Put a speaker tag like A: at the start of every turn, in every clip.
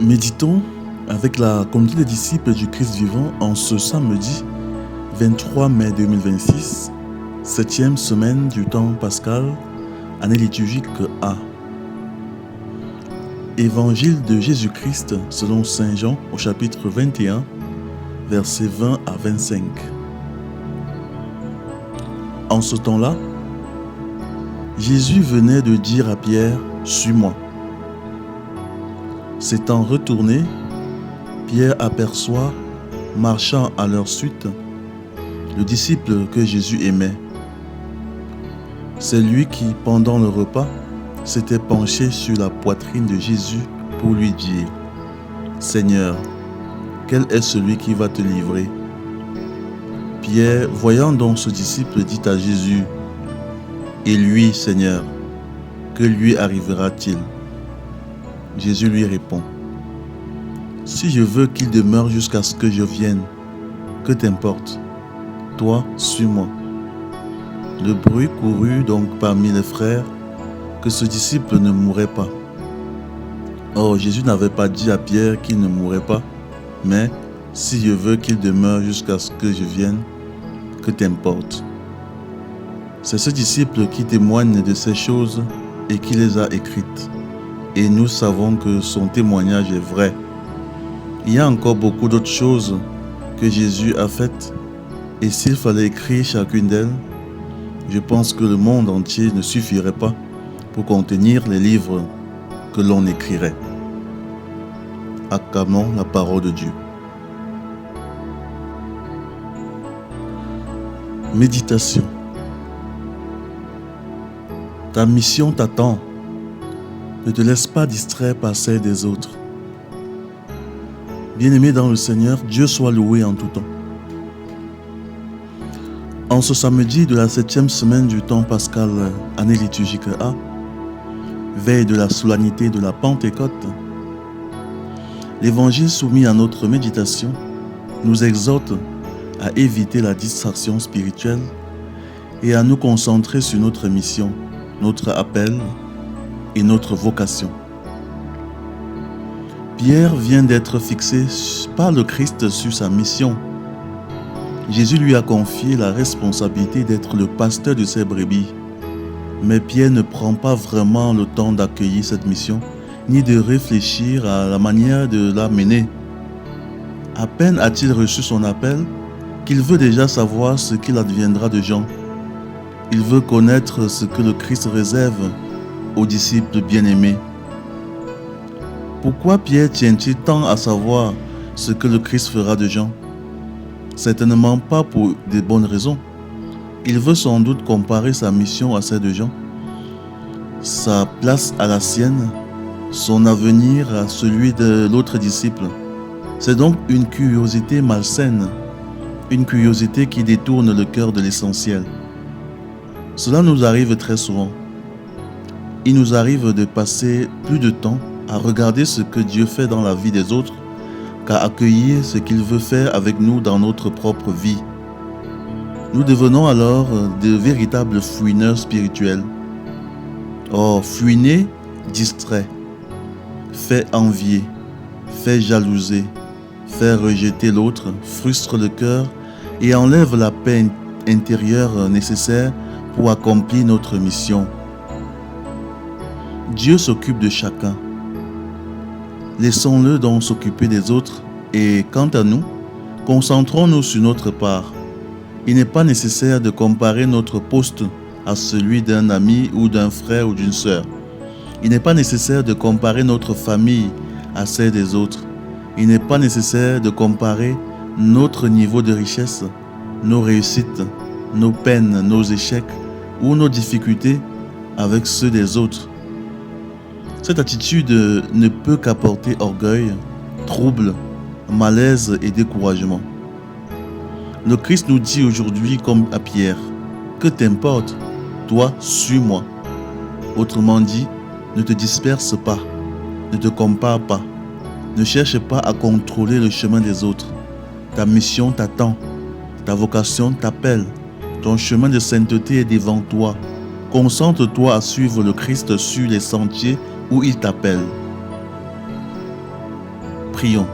A: Méditons avec la communauté des disciples du Christ vivant en ce samedi 23 mai 2026, 7e semaine du temps pascal, année liturgique A. Évangile de Jésus-Christ selon Saint Jean au chapitre 21, versets 20 à 25. En ce temps-là, Jésus venait de dire à Pierre, « Suis-moi ». S'étant retourné, Pierre aperçoit, marchant à leur suite, le disciple que Jésus aimait. C'est lui qui, pendant le repas, s'était penché sur la poitrine de Jésus pour lui dire, « Seigneur, quel est celui qui va te livrer ?» Pierre, voyant donc ce disciple, dit à Jésus, « Et lui, Seigneur, que lui arrivera-t-il ?» Jésus lui répond, « Si je veux qu'il demeure jusqu'à ce que je vienne, que t'importe? Toi, suis-moi. » Le bruit courut donc parmi les frères que ce disciple ne mourrait pas. Or, Jésus n'avait pas dit à Pierre qu'il ne mourrait pas, mais « Si je veux qu'il demeure jusqu'à ce que je vienne, que t'importe ?» C'est ce disciple qui témoigne de ces choses et qui les a écrites. Et nous savons que son témoignage est vrai. Il y a encore beaucoup d'autres choses que Jésus a faites, et s'il fallait écrire chacune d'elles, je pense que le monde entier ne suffirait pas pour contenir les livres que l'on écrirait. Acclamons la parole de Dieu. Méditation. Ta mission t'attend. Ne te laisse pas distraire par celle des autres. Bien-aimé dans le Seigneur, Dieu soit loué en tout temps. En ce samedi de la 7e semaine du temps pascal, année liturgique A, veille de la solennité de la Pentecôte, l'évangile soumis à notre méditation nous exhorte à éviter la distraction spirituelle et à nous concentrer sur notre mission, notre appel et notre vocation. Pierre vient d'être fixé par le Christ sur sa mission. Jésus lui a confié la responsabilité d'être le pasteur de ses brebis. Mais Pierre ne prend pas vraiment le temps d'accueillir cette mission, ni de réfléchir à la manière de la mener. À peine a-t-il reçu son appel qu'il veut déjà savoir ce qu'il adviendra de Jean. Il veut connaître ce que le Christ réserve aux disciples bien-aimés. Pourquoi Pierre tient-il tant à savoir ce que le Christ fera de Jean? Certainement pas pour de bonnes raisons. Il veut sans doute comparer sa mission à celle de Jean, sa place à la sienne, son avenir à celui de l'autre disciple. C'est donc une curiosité malsaine, une curiosité qui détourne le cœur de l'essentiel. Cela nous arrive très souvent. Il nous arrive de passer plus de temps à regarder ce que Dieu fait dans la vie des autres qu'à accueillir ce qu'il veut faire avec nous dans notre propre vie. Nous devenons alors de véritables fouineurs spirituels. Or, fouiner distrait, fait envier, fait jalouser, fait rejeter l'autre, frustre le cœur et enlève la paix intérieure nécessaire pour accomplir notre mission. Dieu s'occupe de chacun. Laissons-le donc s'occuper des autres et quant à nous, concentrons-nous sur notre part. Il n'est pas nécessaire de comparer notre poste à celui d'un ami ou d'un frère ou d'une sœur. Il n'est pas nécessaire de comparer notre famille à celle des autres. Il n'est pas nécessaire de comparer notre niveau de richesse, nos réussites, nos peines, nos échecs ou nos difficultés avec ceux des autres. Cette attitude ne peut qu'apporter orgueil, trouble, malaise et découragement. Le Christ nous dit aujourd'hui comme à Pierre, « Que t'importe, toi, suis-moi » Autrement dit, ne te disperse pas, ne te compare pas, ne cherche pas à contrôler le chemin des autres. Ta mission t'attend, ta vocation t'appelle, ton chemin de sainteté est devant toi. Concentre-toi à suivre le Christ sur les sentiers où il t'appelle. Prions.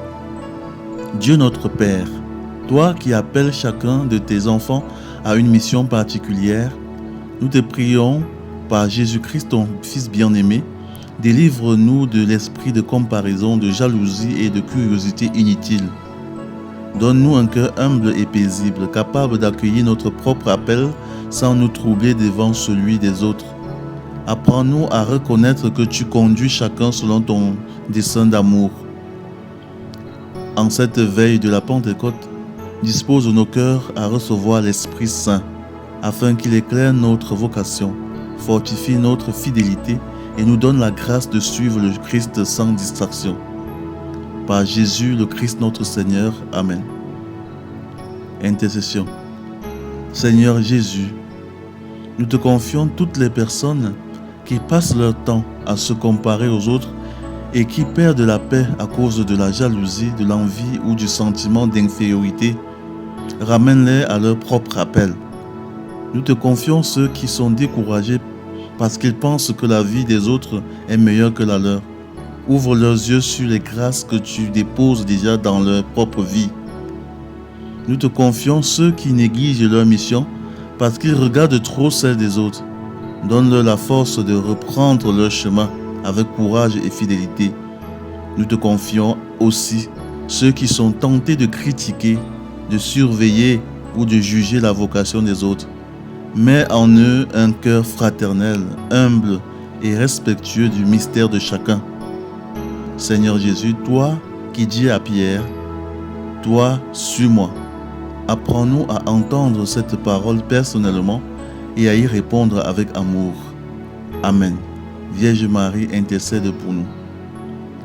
A: Dieu notre Père, toi qui appelles chacun de tes enfants à une mission particulière, nous te prions par Jésus-Christ, ton Fils bien-aimé, délivre-nous de l'esprit de comparaison, de jalousie et de curiosité inutile. Donne-nous un cœur humble et paisible, capable d'accueillir notre propre appel sans nous troubler devant celui des autres. Apprends-nous à reconnaître que tu conduis chacun selon ton dessein d'amour. En cette veille de la Pentecôte, dispose nos cœurs à recevoir l'Esprit Saint, afin qu'il éclaire notre vocation, fortifie notre fidélité et nous donne la grâce de suivre le Christ sans distraction. Par Jésus le Christ notre Seigneur. Amen. Intercession. Seigneur Jésus, nous te confions toutes les personnes qui passent leur temps à se comparer aux autres et qui perdent la paix à cause de la jalousie, de l'envie ou du sentiment d'infériorité. Ramène-les à leur propre appel. Nous te confions ceux qui sont découragés parce qu'ils pensent que la vie des autres est meilleure que la leur. Ouvre leurs yeux sur les grâces que tu déposes déjà dans leur propre vie. Nous te confions ceux qui négligent leur mission parce qu'ils regardent trop celle des autres. Donne-leur la force de reprendre leur chemin avec courage et fidélité. Nous te confions aussi ceux qui sont tentés de critiquer, de surveiller ou de juger la vocation des autres. Mets en eux un cœur fraternel, humble et respectueux du mystère de chacun. Seigneur Jésus, toi qui dis à Pierre, « Toi, suis-moi ». Apprends-nous à entendre cette parole personnellement et à y répondre avec amour. Amen. Vierge Marie, intercède pour nous.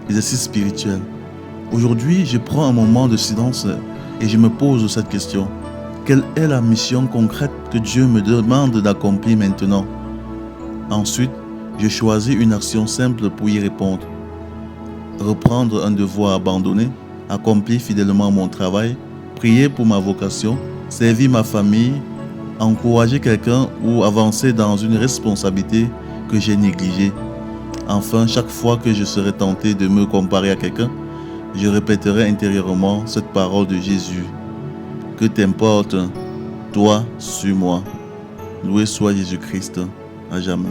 A: Exercice spirituel. Aujourd'hui, je prends un moment de silence et je me pose cette question. Quelle est la mission concrète que Dieu me demande d'accomplir maintenant? Ensuite, je choisis une action simple pour y répondre. Reprendre un devoir abandonné, accomplir fidèlement mon travail, prier pour ma vocation, servir ma famille, encourager quelqu'un ou avancer dans une responsabilité que j'ai négligée. Enfin, chaque fois que je serai tenté de me comparer à quelqu'un, je répéterai intérieurement cette parole de Jésus. Que t'importe, toi, suis-moi. Loué soit Jésus-Christ, à jamais.